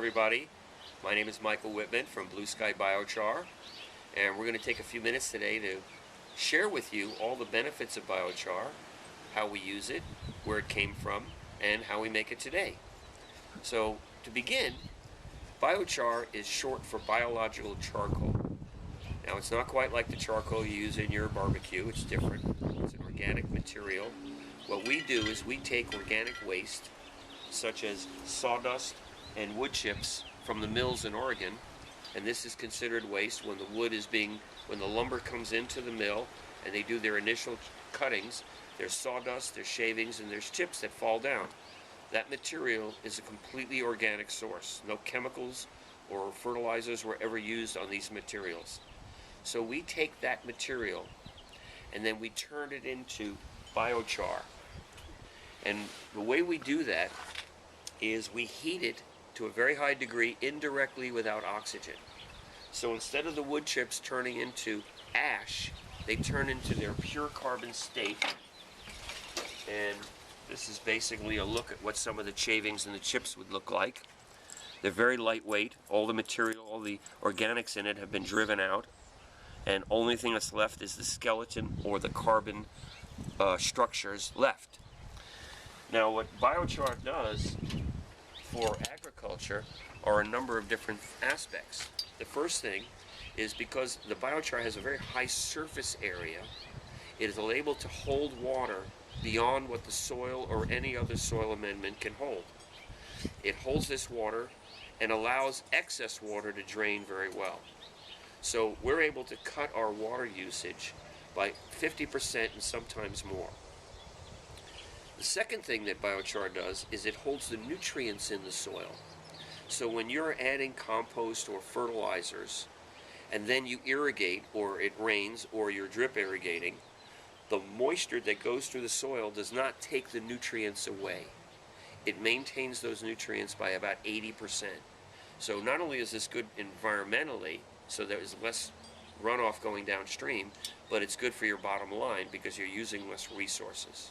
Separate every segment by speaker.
Speaker 1: everybody. My name is Michael Wittman from Blue Sky Biochar, and we're going to take a few minutes today to share with you all the benefits of biochar, how we use it, where it came from, and how we make it today. So, to begin, biochar is short for biological charcoal. Now, it's not quite like the charcoal you use in your barbecue. It's different. It's an organic material. What we do is we take organic waste, such as sawdust and wood chips from the mills in Oregon, and this is considered waste when when the lumber comes into the mill and they do their initial cuttings. There's sawdust, there's shavings, and there's chips that fall down. That material is a completely organic source. No chemicals or fertilizers were ever used on these materials. So we take that material and then we turn it into biochar. And the way we do that is we heat it to a very high degree indirectly without oxygen. So instead of the wood chips turning into ash, they turn into their pure carbon state. And this is basically a look at what some of the shavings and the chips would look like. They're very lightweight. All the material, all the organics in it have been driven out. And only thing that's left is the skeleton or the carbon structures left. Now, what biochar does for agriculture are a number of different aspects. The first thing is because the biochar has a very high surface area, it is able to hold water beyond what the soil or any other soil amendment can hold. It holds this water and allows excess water to drain very well. So we're able to cut our water usage by 50% and sometimes more. The second thing that biochar does is it holds the nutrients in the soil. So when you're adding compost or fertilizers, and then you irrigate, or it rains, or you're drip irrigating, the moisture that goes through the soil does not take the nutrients away. It maintains those nutrients by about 80%. So not only is this good environmentally, so there is less runoff going downstream, but it's good for your bottom line because you're using less resources.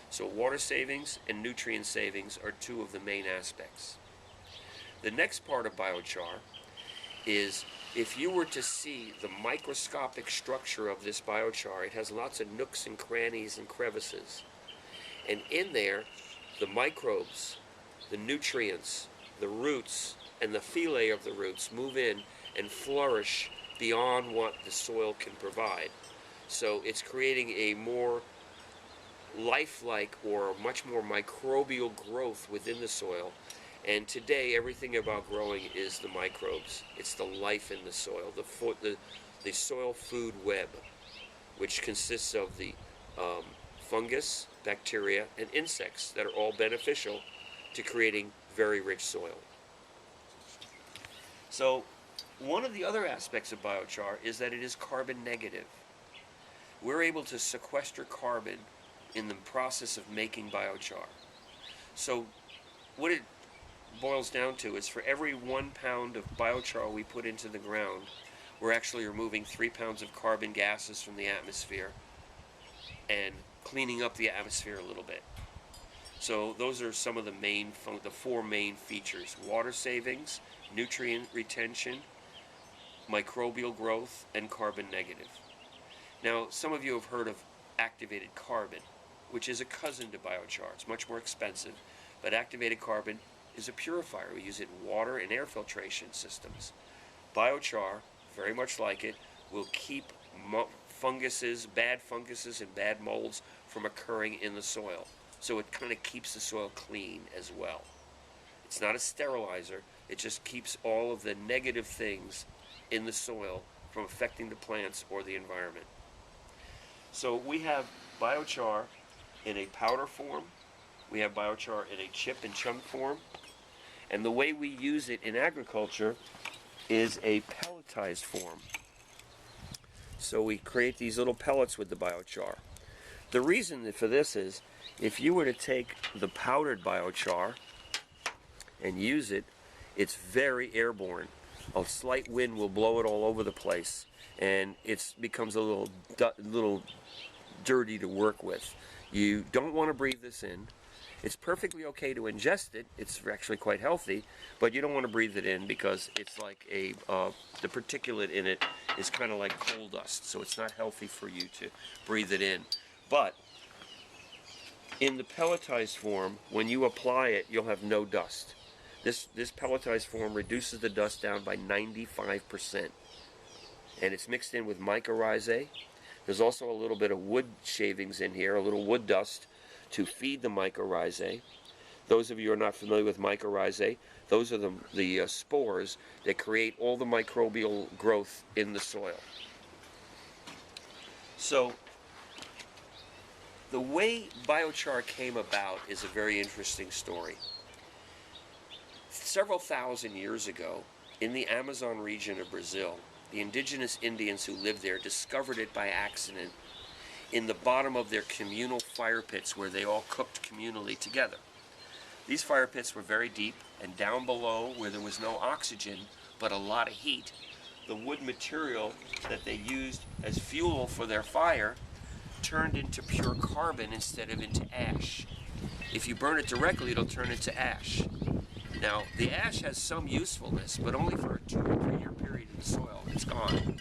Speaker 1: So water savings and nutrient savings are two of the main aspects. The next part of biochar is if you were to see the microscopic structure of this biochar, it has lots of nooks and crannies and crevices. And in there, the microbes, the nutrients, the roots, and the fillet of the roots move in and flourish beyond what the soil can provide. So it's creating a more lifelike or much more microbial growth within the soil. And today everything about growing is the microbes. It's the life in the soil, the soil food web, which consists of the fungus, bacteria, and insects that are all beneficial to creating very rich soil. So one of the other aspects of biochar is that it is carbon negative. We're able to sequester carbon in the process of making biochar. So what it boils down to is for every 1 pound of biochar we put into the ground, we're actually removing 3 pounds of carbon gases from the atmosphere and cleaning up the atmosphere a little bit. So those are some of the four main features: water savings, nutrient retention, microbial growth, and carbon negative. Now, some of you have heard of activated carbon, which is a cousin to biochar. It's much more expensive, but activated carbon is a purifier. We use it in water and air filtration systems. Biochar, very much like it, will keep funguses, bad funguses and bad molds from occurring in the soil. So it kind of keeps the soil clean as well. It's not a sterilizer, it just keeps all of the negative things in the soil from affecting the plants or the environment. So we have biochar in a powder form, we have biochar in a chip and chunk form, and the way we use it in agriculture is a pelletized form. So we create these little pellets with the biochar. The reason for this is if you were to take the powdered biochar and use it, it's very airborne. A slight wind will blow it all over the place, and it becomes a little dirty to work with. You don't want to breathe this in, It's perfectly okay to ingest it. It's actually quite healthy, but you don't want to breathe it in because it's like the particulate in it is kind of like coal dust, so it's not healthy for you to breathe it in. But in the pelletized form, when you apply it, you'll have no dust. This pelletized form reduces the dust down by 95%. And it's mixed in with mycorrhizae. There's also a little bit of wood shavings in here, a little wood dust to feed the mycorrhizae. Those of you who are not familiar with mycorrhizae, those are the spores that create all the microbial growth in the soil. So the way biochar came about is a very interesting story. Several thousand years ago, in the Amazon region of Brazil, the indigenous Indians who lived there discovered it by accident in the bottom of their communal fire pits where they all cooked communally together. These fire pits were very deep, and down below, where there was no oxygen but a lot of heat, the wood material that they used as fuel for their fire turned into pure carbon instead of into ash. If you burn it directly, it'll turn into ash. Now, the ash has some usefulness, but only for a 2 or 3 year period in the soil. It's gone.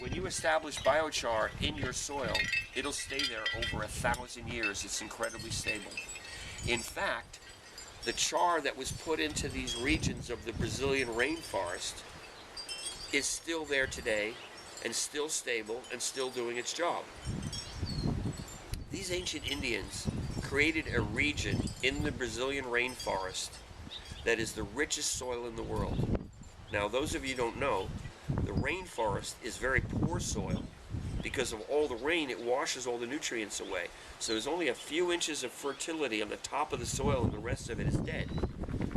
Speaker 1: When you establish biochar in your soil, it'll stay there over 1,000 years. It's incredibly stable. In fact, the char that was put into these regions of the Brazilian rainforest is still there today and still stable and still doing its job. These ancient Indians created a region in the Brazilian rainforest that is the richest soil in the world. Now, those of you who don't know, the rainforest is very poor soil. Because of all the rain, it washes all the nutrients away. So there's only a few inches of fertility on the top of the soil and the rest of it is dead.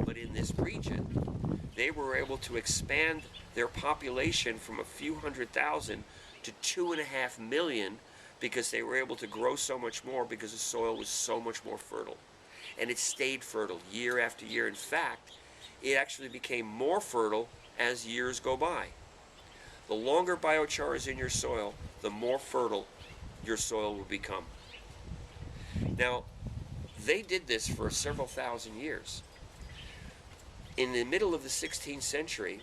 Speaker 1: But in this region, they were able to expand their population from a few 100,000 to 2.5 million because they were able to grow so much more because the soil was so much more fertile. And it stayed fertile year after year. In fact, it actually became more fertile as years go by. The longer biochar is in your soil, the more fertile your soil will become. Now, they did this for several thousand years. In the middle of the 16th century,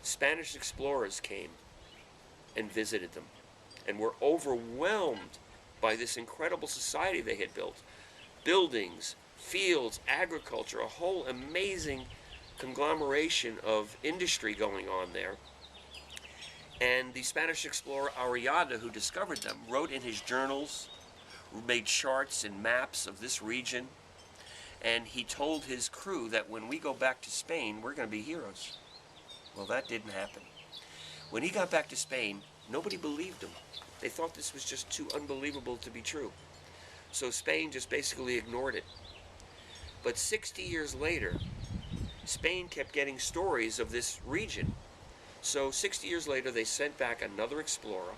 Speaker 1: Spanish explorers came and visited them and were overwhelmed by this incredible society they had built. Buildings, fields, agriculture, a whole amazing conglomeration of industry going on there. And the Spanish explorer Arriaga, who discovered them, wrote in his journals, made charts and maps of this region, and he told his crew that when we go back to Spain, we're going to be heroes. Well, that didn't happen. When he got back to Spain, nobody believed him. They thought this was just too unbelievable to be true. So Spain just basically ignored it. But 60 years later, Spain kept getting stories of this region. So 60 years later, they sent back another explorer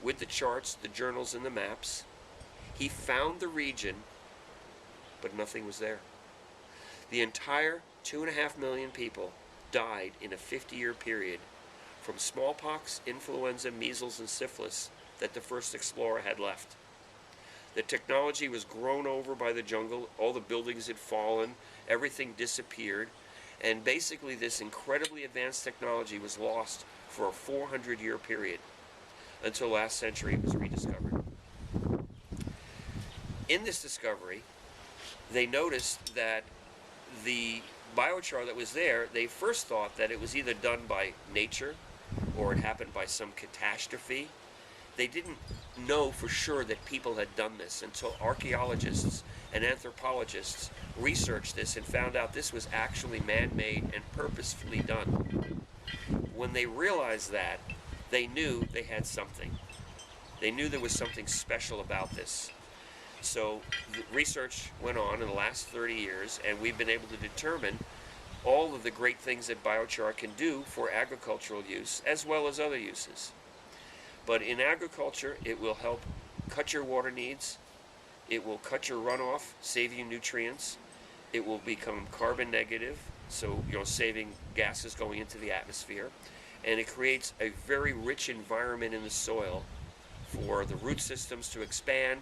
Speaker 1: with the charts, the journals, and the maps. He found the region, but nothing was there. The entire 2.5 million people died in a 50-year period from smallpox, influenza, measles, and syphilis that the first explorer had left. The technology was grown over by the jungle, all the buildings had fallen, everything disappeared, and basically this incredibly advanced technology was lost for a 400-year period until last century it was rediscovered. In this discovery, they noticed that the biochar that was there, they first thought that it was either done by nature or it happened by some catastrophe. They didn't know for sure that people had done this until archaeologists and anthropologists researched this and found out this was actually man-made and purposefully done. When they realized that, they knew they had something. They knew there was something special about this. So the research went on in the last 30 years, and we've been able to determine all of the great things that biochar can do for agricultural use as well as other uses. But in agriculture, it will help cut your water needs, it will cut your runoff, save you nutrients, it will become carbon negative, so saving gases going into the atmosphere, and it creates a very rich environment in the soil for the root systems to expand,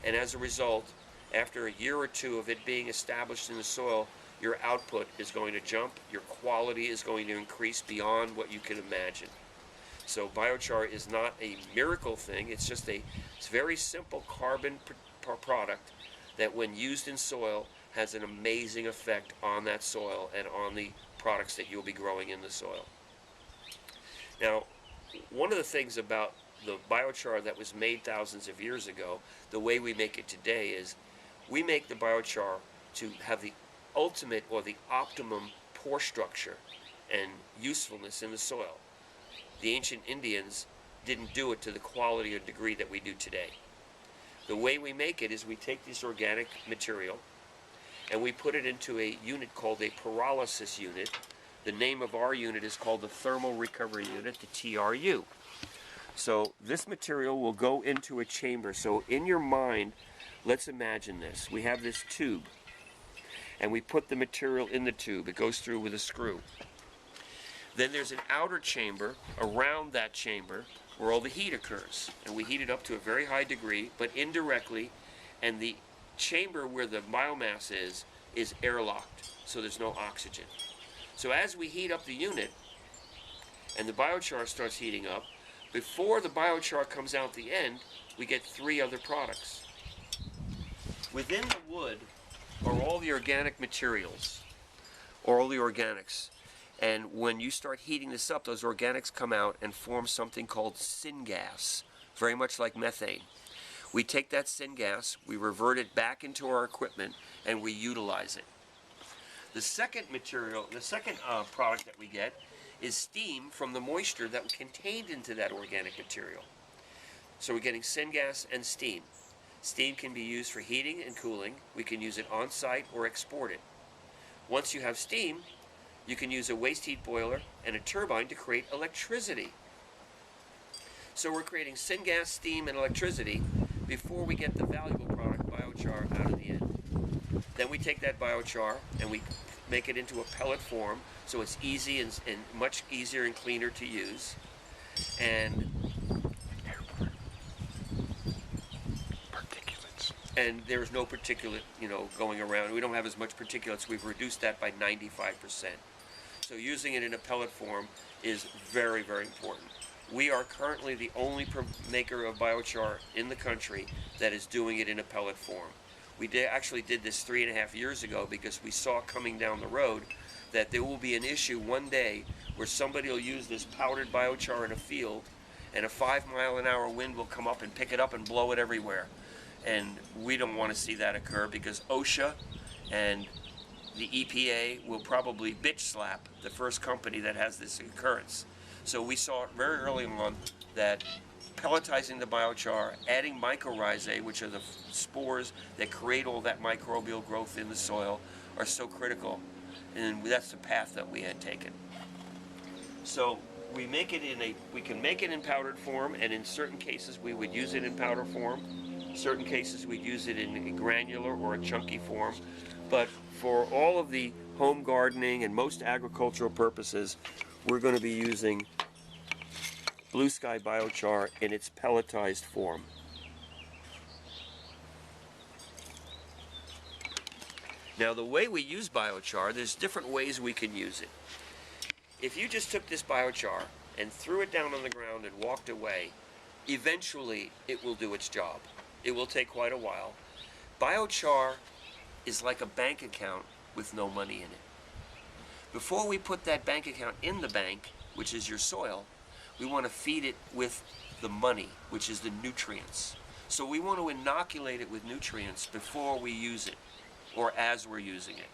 Speaker 1: and as a result, after a year or two of it being established in the soil, your output is going to jump, your quality is going to increase beyond what you can imagine. So biochar is not a miracle thing, it's just a very simple carbon product that when used in soil has an amazing effect on that soil and on the products that you'll be growing in the soil. Now, one of the things about the biochar that was made thousands of years ago, the way we make it today is we make the biochar to have the ultimate or the optimum pore structure and usefulness in the soil. The ancient Indians didn't do it to the quality or degree that we do today. The way we make it is we take this organic material and we put it into a unit called a pyrolysis unit. The name of our unit is called the Thermal Recovery Unit, the TRU. So this material will go into a chamber. So in your mind, let's imagine this. We have this tube, and we put the material in the tube. It goes through with a screw. Then there's an outer chamber around that chamber where all the heat occurs. And we heat it up to a very high degree, but indirectly, and the chamber where the biomass is airlocked, so there's no oxygen. So as we heat up the unit, and the biochar starts heating up, before the biochar comes out the end, we get 3 other products. Within the wood are all the organic materials, or all the organics. And when you start heating this up, those organics come out and form something called syngas, very much like methane. We take that syngas, we revert it back into our equipment, and we utilize it. The second product that we get is steam from the moisture that was contained into that organic material. So we're getting syngas and steam. Steam can be used for heating and cooling. We can use it on site or export it. Once you have steam, you can use a waste heat boiler and a turbine to create electricity. So we're creating syngas, steam, and electricity before we get the valuable product, biochar, out of the end. Then we take that biochar and we make it into a pellet form, so it's easy and much easier and cleaner to use. And particulates. And there's no particulate, going around. We don't have as much particulates. We've reduced that by 95%. So using it in a pellet form is very, very important. We are currently the only maker of biochar in the country that is doing it in a pellet form. We actually did this 3.5 years ago because we saw coming down the road that there will be an issue one day where somebody will use this powdered biochar in a field and a 5-mile-an-hour wind will come up and pick it up and blow it everywhere. And we don't want to see that occur because OSHA and the EPA will probably bitch slap the first company that has this occurrence. So we saw it very early on that pelletizing the biochar, adding mycorrhizae, which are the spores that create all that microbial growth in the soil, are so critical. And that's the path that we had taken. So we can make it in powdered form, and in certain cases we would use it in powder form. Certain cases we'd use it in a granular or a chunky form. But for all of the home gardening and most agricultural purposes, we're going to be using Blue Sky Biochar in its pelletized form. Now the way we use biochar, there's different ways we can use it. If you just took this biochar and threw it down on the ground and walked away, eventually it will do its job. It will take quite a while. Biochar is like a bank account with no money in it. Before we put that bank account in the bank, which is your soil, we want to feed it with the money, which is the nutrients. So we want to inoculate it with nutrients before we use it, or as we're using it.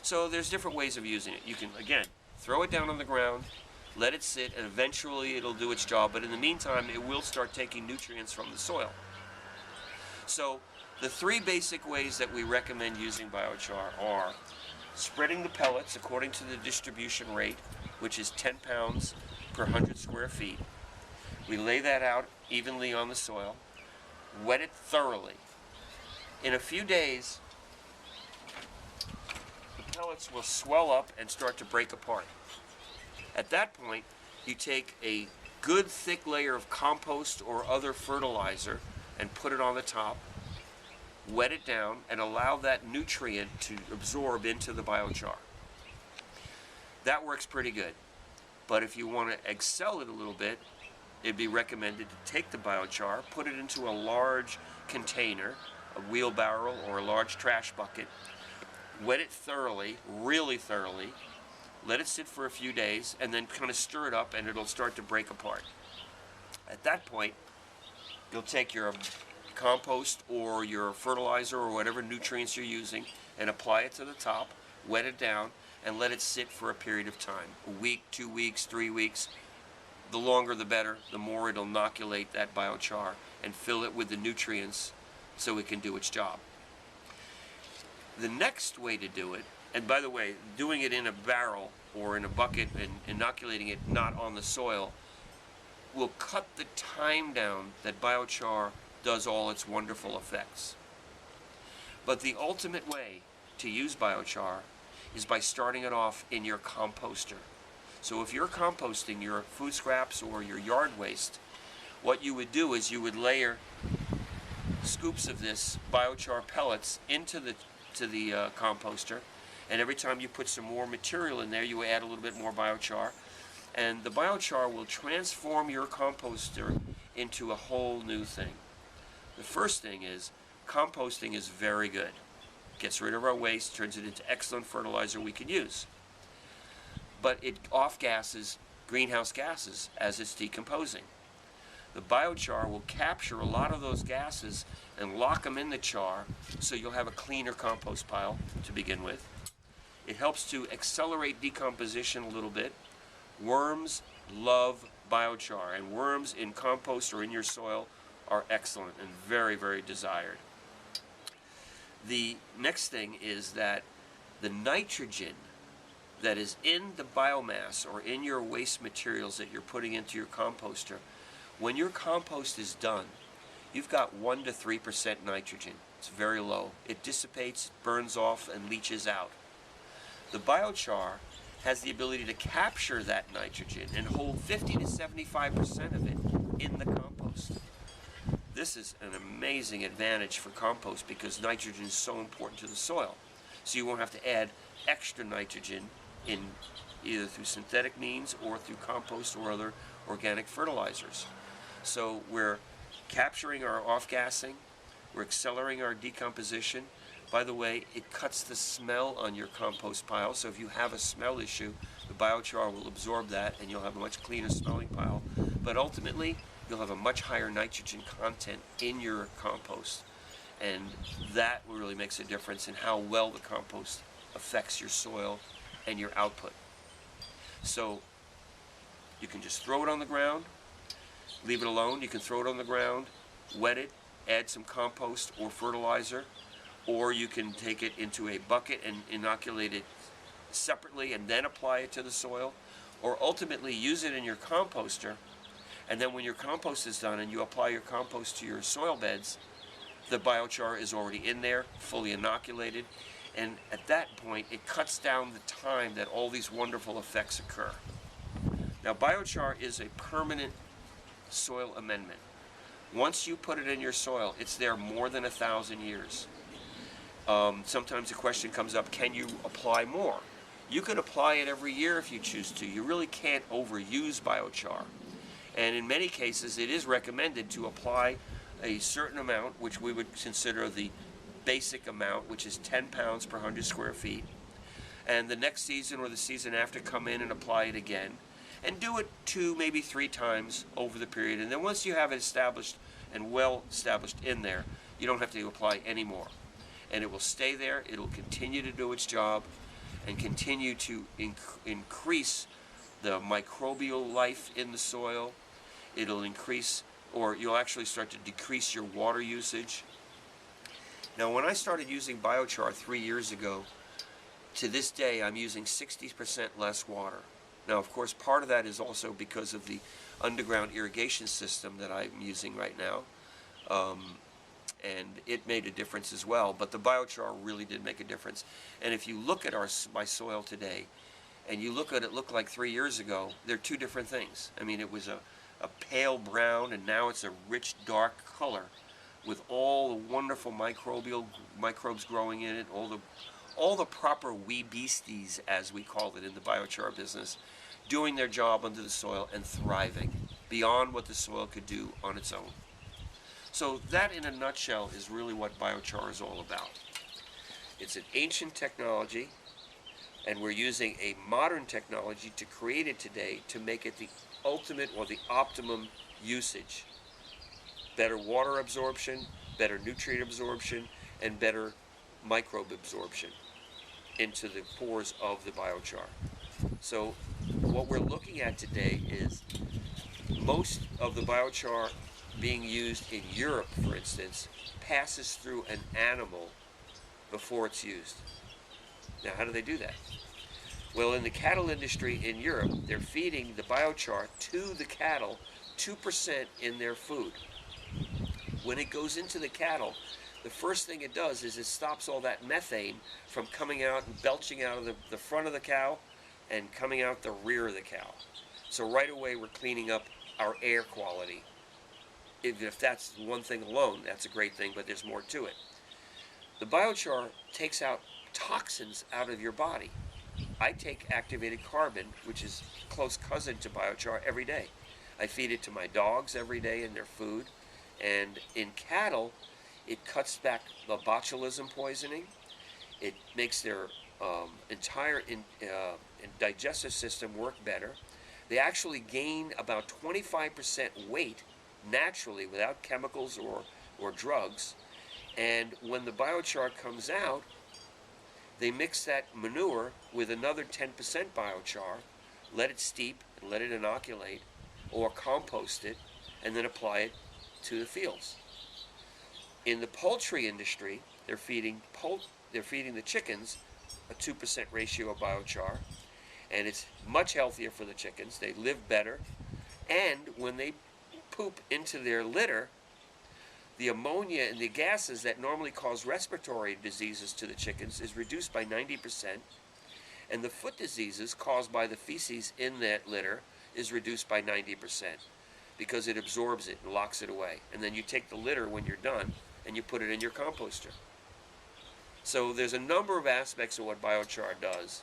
Speaker 1: So there's different ways of using it. You can, again, throw it down on the ground, let it sit, and eventually it'll do its job. But in the meantime, it will start taking nutrients from the soil. So the 3 basic ways that we recommend using biochar are spreading the pellets according to the distribution rate, which is 10 pounds per 100 square feet. We lay that out evenly on the soil, wet it thoroughly. In a few days, the pellets will swell up and start to break apart. At that point, you take a good thick layer of compost or other fertilizer and put it on the top. wet it down, and allow that nutrient to absorb into the biochar. That works pretty good. But if you want to excel it a little bit, it'd be recommended to take the biochar, put it into a large container, a wheelbarrow or a large trash bucket, wet it thoroughly, really thoroughly, let it sit for a few days, and then kind of stir it up and it'll start to break apart. At that point, you'll take your compost or your fertilizer or whatever nutrients you're using and apply it to the top, wet it down, and let it sit for a period of time. A week, 2 weeks, 3 weeks. The longer the better, the more it'll inoculate that biochar and fill it with the nutrients so it can do its job. The next way to do it, and by the way, doing it in a barrel or in a bucket and inoculating it not on the soil will cut the time down that biochar does all its wonderful effects. But the ultimate way to use biochar is by starting it off in your composter. So if you're composting your food scraps or your yard waste, what you would do is you would layer scoops of this biochar pellets into the composter, and every time you put some more material in there, you add a little bit more biochar, and the biochar will transform your composter into a whole new thing. The first thing is, composting is very good. Gets rid of our waste, turns it into excellent fertilizer we can use. But it off-gasses greenhouse gases as it's decomposing. The biochar will capture a lot of those gases and lock them in the char, so you'll have a cleaner compost pile to begin with. It helps to accelerate decomposition a little bit. Worms love biochar, and worms in compost or in your soil are excellent and very, very desired. The next thing is that the nitrogen that is in the biomass or in your waste materials that you're putting into your composter, when your compost is done, you've got 1 to 3% nitrogen. It's very low. It dissipates, burns off, and leaches out. The biochar has the ability to capture that nitrogen and hold 50 to 75% of it in the compost. This is an amazing advantage for compost because nitrogen is so important to the soil. So you won't have to add extra nitrogen in either through synthetic means or through compost or other organic fertilizers. So we're capturing our off-gassing, we're accelerating our decomposition. By the way, it cuts the smell on your compost pile, so if you have a smell issue, the biochar will absorb that and you'll have a much cleaner smelling pile. But ultimately, you'll have a much higher nitrogen content in your compost, and that really makes a difference in how well the compost affects your soil and your output. So you can just throw it on the ground, leave it alone. You can throw it on the ground, wet it, add some compost or fertilizer, or you can take it into a bucket and inoculate it separately and then apply it to the soil, or ultimately use it in your composter, and then when your compost is done and you apply your compost to your soil beds, the biochar is already in there, fully inoculated, and at that point it cuts down the time that all these wonderful effects occur. Now, biochar is a permanent soil amendment. Once you put it in your soil, it's there more than 1,000 years. Sometimes the question comes up, can you apply more? You can apply it every year if you choose to. You really can't overuse biochar. And in many cases, it is recommended to apply a certain amount, which we would consider the basic amount, which is 10 pounds per 100 square feet. And the next season or the season after, come in and apply it again. And do it 2, maybe 3 times over the period. And then once you have it established and well established in there, you don't have to apply any more. And it will stay there, it will continue to do its job, and continue to increase the microbial life in the soil. It'll increase, or you'll actually start to decrease your water usage. Now, when I started using biochar 3 years ago, to this day I'm using 60% less water. Now, of course, part of that is also because of the underground irrigation system that I'm using right now. And it made a difference as well, but the biochar really did make a difference. And if you look at my soil today, and you look at it look like 3 years ago, they're two different things. I mean, it was a pale brown, and now it's a rich, dark color with all the wonderful microbes growing in it, all the proper wee beasties, as we call it in the biochar business, doing their job under the soil and thriving beyond what the soil could do on its own. So that, in a nutshell, is really what biochar is all about. It's an ancient technology, and we're using a modern technology to create it today to make it the ultimate or the optimum usage. Better water absorption, better nutrient absorption, and better microbe absorption into the pores of the biochar. So what we're looking at today is most of the biochar being used in Europe, for instance, passes through an animal before it's used. Now, how do they do that? Well, in the cattle industry in Europe, they're feeding the biochar to the cattle 2% in their food. When it goes into the cattle, the first thing it does is it stops all that methane from coming out and belching out of the front of the cow and coming out the rear of the cow. So right away we're cleaning up our air quality. If that's one thing alone, that's a great thing, but there's more to it. The biochar takes out toxins out of your body. I take activated carbon, which is a close cousin to biochar, every day. I feed it to my dogs every day in their food. And in cattle, it cuts back the botulism poisoning. It makes their entire digestive system work better. They actually gain about 25% weight naturally without chemicals or drugs. And when the biochar comes out, they mix that manure with another 10% biochar, let it steep and let it inoculate, or compost it, and then apply it to the fields. In the poultry industry, they're feeding the chickens a 2% ratio of biochar, and it's much healthier for the chickens. They live better, and when they poop into their litter, the ammonia and the gases that normally cause respiratory diseases to the chickens is reduced by 90%, and the foot diseases caused by the feces in that litter is reduced by 90% because it absorbs it and locks it away. And then you take the litter when you're done and you put it in your composter. So there's a number of aspects of what biochar does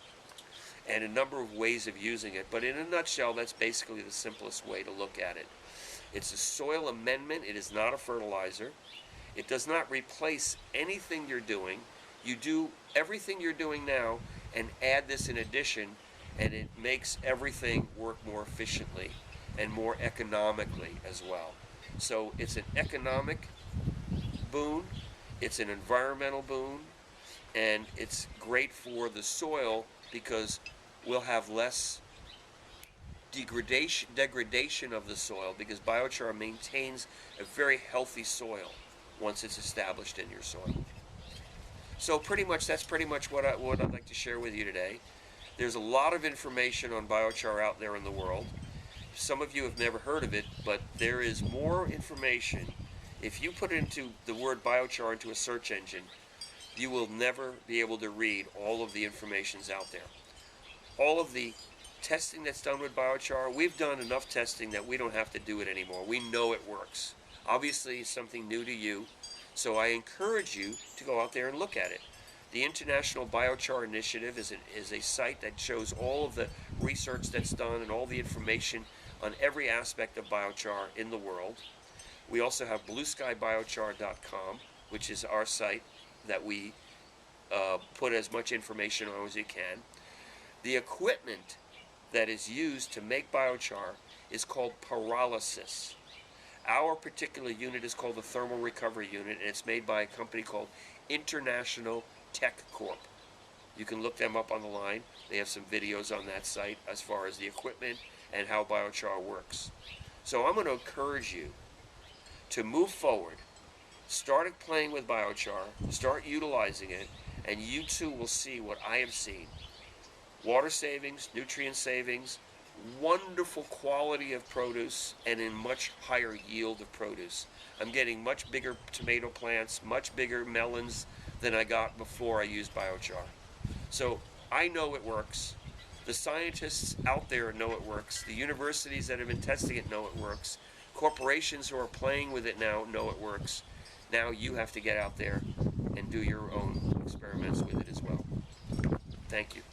Speaker 1: and a number of ways of using it, but in a nutshell, that's basically the simplest way to look at it. It's a soil amendment. It is not a fertilizer. It does not replace anything you're doing. You do everything you're doing now and add this in addition, and it makes everything work more efficiently and more economically as well. So it's an economic boon, it's an environmental boon, and it's great for the soil because we'll have less degradation of the soil because biochar maintains a very healthy soil once it's established in your soil. So that's pretty much what I'd like to share with you today. There's a lot of information on biochar out there in the world. Some of you have never heard of it, but there is more information. If you put into the word biochar into a search engine, you will never be able to read all of the informations out there. All of the testing that's done with biochar, we've done enough testing that we don't have to do it anymore. We know it works. Obviously, it's something new to you, so I encourage you to go out there and look at it. The International Biochar Initiative is a site that shows all of the research that's done and all the information on every aspect of biochar in the world. We also have blueskybiochar.com, which is our site that we put as much information on as we can. The equipment that is used to make biochar is called pyrolysis. Our particular unit is called the Thermal Recovery Unit, and it's made by a company called International Tech Corp. You can look them up on the line. They have some videos on that site as far as the equipment and how biochar works. So I'm going to encourage you to move forward, start playing with biochar, start utilizing it, and you too will see what I have seen. Water savings, nutrient savings, wonderful quality of produce, and in much higher yield of produce. I'm getting much bigger tomato plants, much bigger melons than I got before I used biochar. So I know it works. The scientists out there know it works. The universities that have been testing it know it works. Corporations who are playing with it now know it works. Now you have to get out there and do your own experiments with it as well. Thank you.